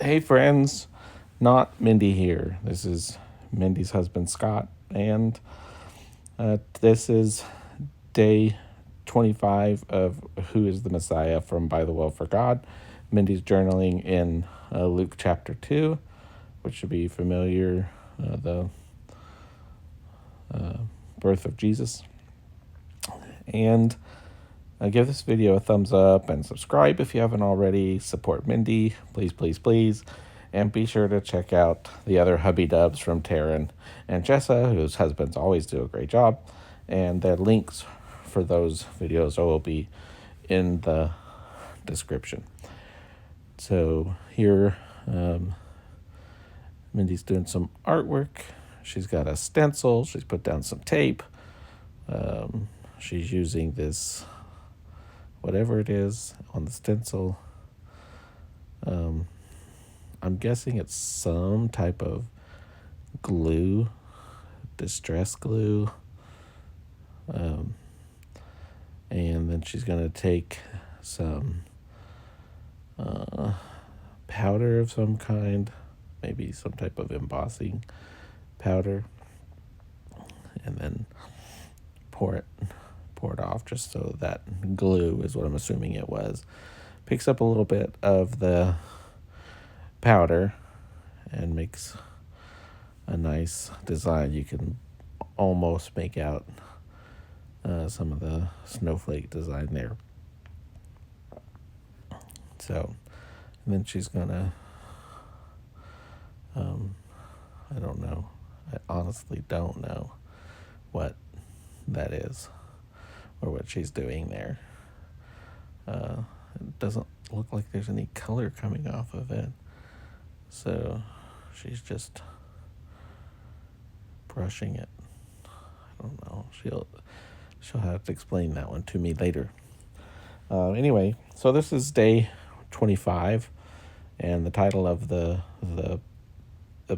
Hey friends, not Mindy here. This is Mindy's husband Scott, and this is day 25 of Who is the Messiah from Bythewell4god. Mindy's journaling in Luke chapter 2, which should be familiar, the birth of Jesus. And give this video a thumbs up and subscribe if you haven't already. Support Mindy, please, please, please. And be sure to check out the other Hubby dubs from Taryn and Jessa, whose husbands always do a great job. And the links for those videos will be in the description. So here, Mindy's doing some artwork. She's got a stencil. She's put down some tape. She's using this, whatever it is, on the stencil. I'm guessing it's some type of glue, distress glue. And then she's going to take some powder of some kind, maybe some type of embossing powder, and then pour it off just so that glue is what I'm assuming it was. Picks up a little bit of the powder and makes a nice design. You can almost make out some of the snowflake design there. So, and then she's gonna, I don't know. I honestly don't know what that is or what she's doing there. It doesn't look like there's any color coming off of it. So she's just brushing it. I don't know. She'll have to explain that one to me later. Anyway, so this is day 25, and the title of the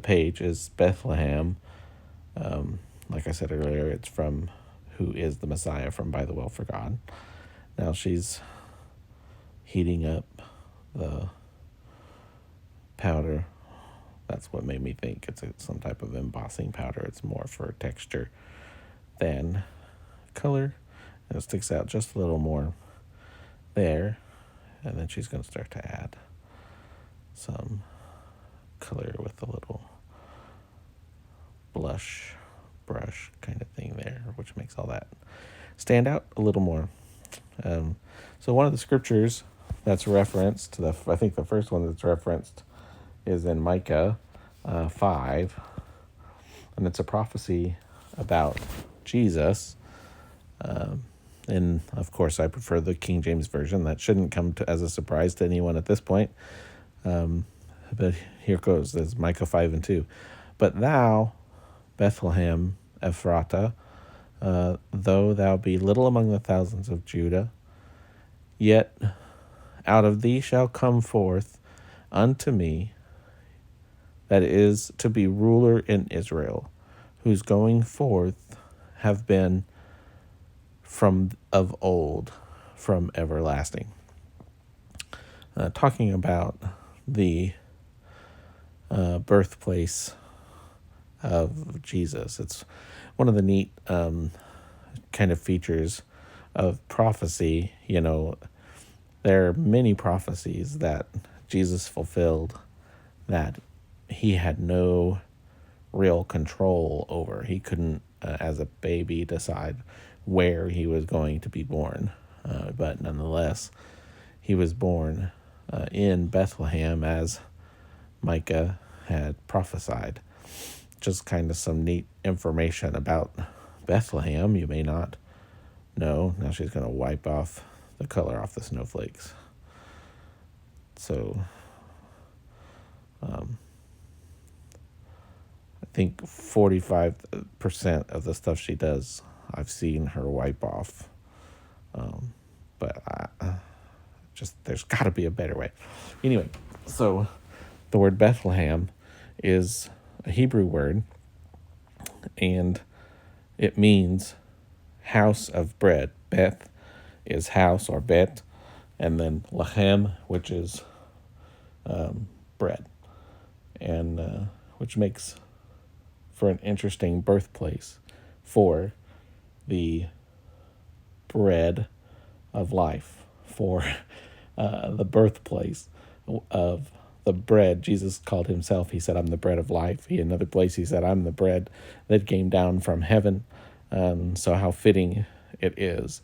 page is Bethlehem. Like I said earlier, it's from Who is the Messiah from Bythewell4god. Now she's heating up the powder. That's what made me think it's some type of embossing powder. It's more for texture than color. And it sticks out just a little more there. And then she's going to start to add some color with a little blush brush kind of thing there, which makes all that stand out a little more. So one of the scriptures that's referenced, I think the first one that's referenced is in Micah 5, and it's a prophecy about Jesus. And of course, I prefer the King James Version. That shouldn't come as a surprise to anyone at this point. But here goes. There's Micah 5:2. But thou, Bethlehem Ephratah, though thou be little among the thousands of Judah, yet out of thee shall come forth unto me that is to be ruler in Israel, whose going forth have been from of old, from everlasting. Talking about the birthplace of Jesus. It's one of the neat kind of features of prophecy. You know, there are many prophecies that Jesus fulfilled that he had no real control over. He couldn't, as a baby, decide where he was going to be born. But nonetheless, he was born in Bethlehem as Micah had prophesied. Just kind of some neat information about Bethlehem you may not know. Now she's going to wipe off the color off the snowflakes. So I think 45% of the stuff she does, I've seen her wipe off. But there's got to be a better way. Anyway, so the word Bethlehem is a Hebrew word, and it means house of bread. Beth is house or bet, and then lachem, which is bread, and which makes for an interesting birthplace for the bread of life, for the birthplace of the bread. Jesus called himself, he said, I'm the bread of life. In another place, he said, I'm the bread that came down from heaven. So how fitting it is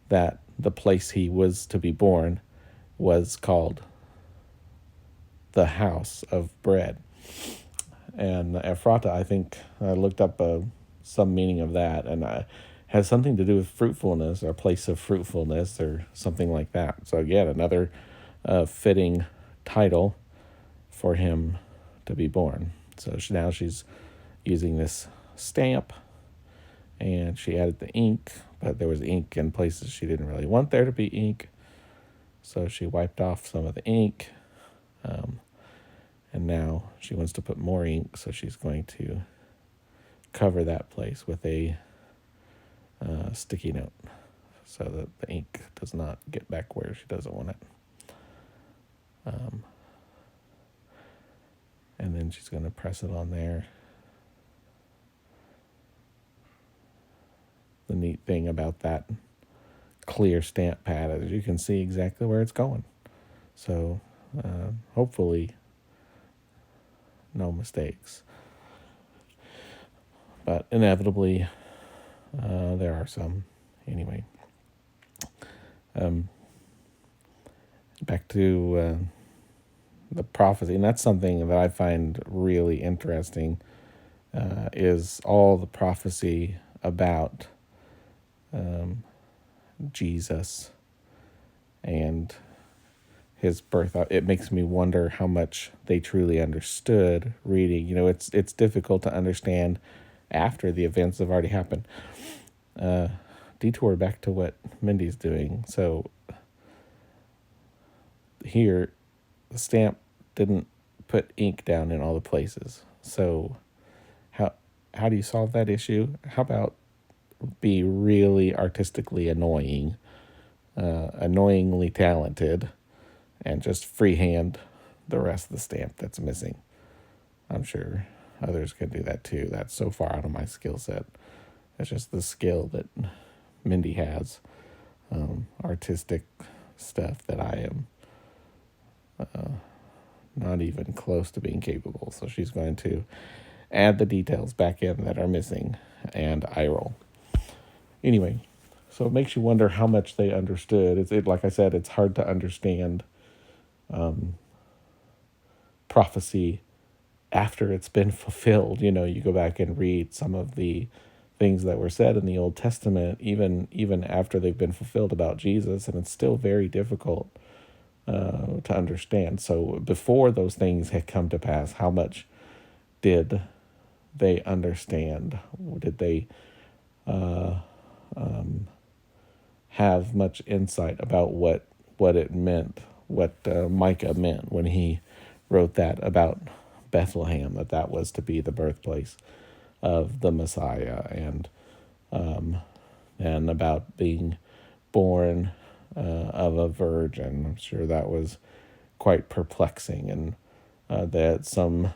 that the place he was to be born was called the house of bread. And Ephrata, I think I looked up some meaning of that, and has something to do with fruitfulness, or place of fruitfulness, or something like that. So again, another fitting title for him to be born. So now she's using this stamp, and she added the ink, but there was ink in places she didn't really want there to be ink. So she wiped off some of the ink, and now she wants to put more ink, so she's going to cover that place with a sticky note so that the ink does not get back where she doesn't want it. And then she's going to press it on there. The neat thing about that clear stamp pad is you can see exactly where it's going. So hopefully no mistakes. But inevitably there are some. Anyway, back to the prophecy, and that's something that I find really interesting, is all the prophecy about Jesus and his birth. It makes me wonder how much they truly understood reading. It's difficult to understand after the events have already happened. Detour back to what Mindy's doing. So here, the stamp didn't put ink down in all the places. So how do you solve that issue? How about be really artistically annoying, annoyingly talented, and just freehand the rest of the stamp that's missing? I'm sure others can do that too. That's so far out of my skill set. It's just the skill that Mindy has, artistic stuff that I am not even close to being capable. So she's going to add the details back in that are missing, and I roll. Anyway, so it makes you wonder how much they understood. Like I said, it's hard to understand prophecy after it's been fulfilled. You go back and read some of the things that were said in the Old Testament, even after they've been fulfilled about Jesus, and it's still very difficult to understand. So before those things had come to pass, how much did they understand? Did they have much insight about what it meant, what Micah meant when he wrote that about Bethlehem, that was to be the birthplace of the Messiah, and about being born of a virgin? I'm sure that was quite perplexing, and that some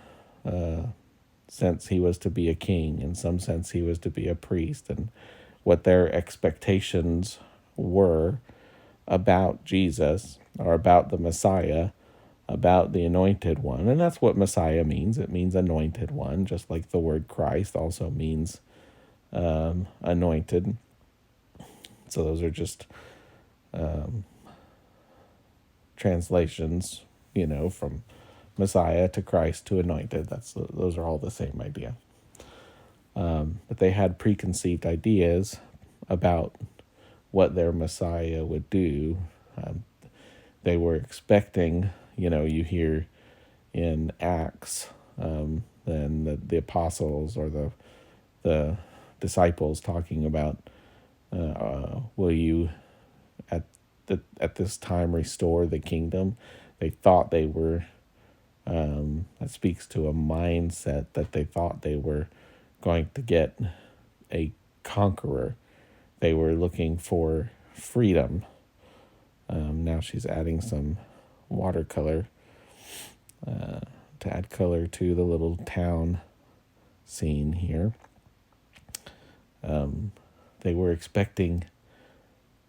sense he was to be a king, in some sense he was to be a priest, and what their expectations were about Jesus, or about the Messiah, about the anointed one. And that's what Messiah means. It means anointed one, just like the word Christ also means anointed. So those are just translations, from Messiah to Christ to anointed. Those are all the same idea. But they had preconceived ideas about what their Messiah would do. They were expecting, you hear in Acts, then the apostles or the disciples talking about, will you at this time restore the kingdom? They thought they were, that speaks to a mindset that they thought they were going to get a conqueror. They were looking for freedom. Now she's adding some watercolor to add color to the little town scene here. They were expecting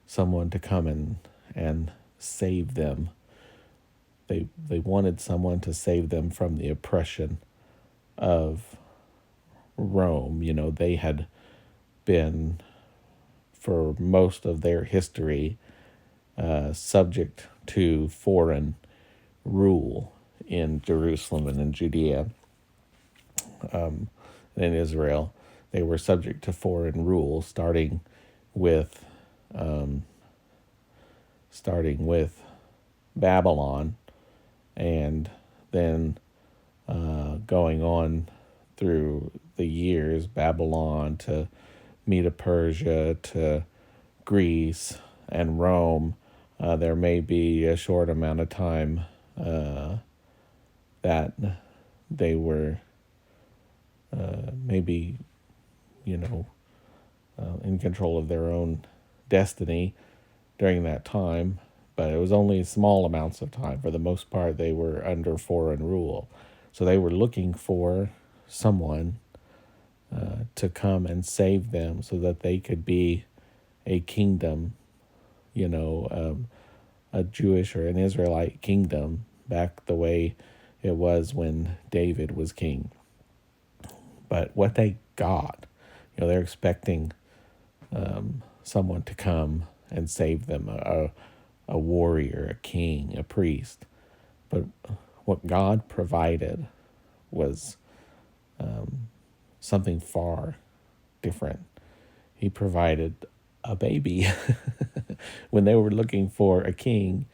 someone to come and save them. They wanted someone to save them from the oppression of Rome. You know, they had been, for most of their history, subject to foreign rule in Jerusalem and in Judea, and in Israel. They were subject to foreign rule, starting with Babylon, and then going on through the years, Babylon to Medo-Persia to Greece and Rome. There may be a short amount of time that they were maybe, in control of their own destiny during that time, but it was only small amounts of time. For the most part, they were under foreign rule. So they were looking for someone to come and save them so that they could be a kingdom, a Jewish or an Israelite kingdom back the way it was when David was king. But what they got, they're expecting someone to come and save them, a warrior, a king, a priest. But what God provided was something far different. He provided a baby. When they were looking for a king,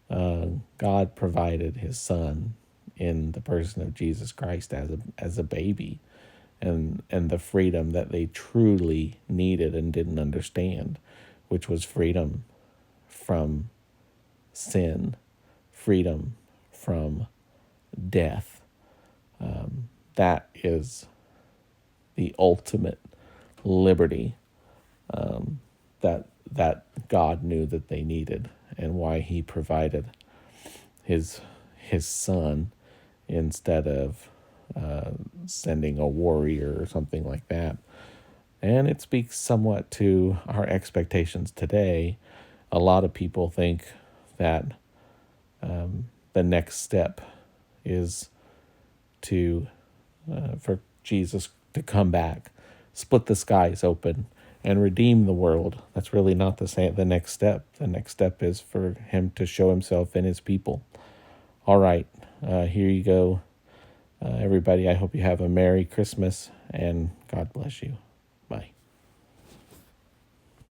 God provided his son in the person of Jesus Christ as a baby, and the freedom that they truly needed and didn't understand, which was freedom from sin, freedom from death. That is the ultimate liberty that God knew that they needed, and why he provided his son instead of sending a warrior or something like that. And it speaks somewhat to our expectations today. A lot of people think that the next step is for Jesus to come back, split the skies open, and redeem the world. That's really not the next step. The next step is for him to show himself in his people. All right, here you go. Everybody, I hope you have a Merry Christmas, and God bless you.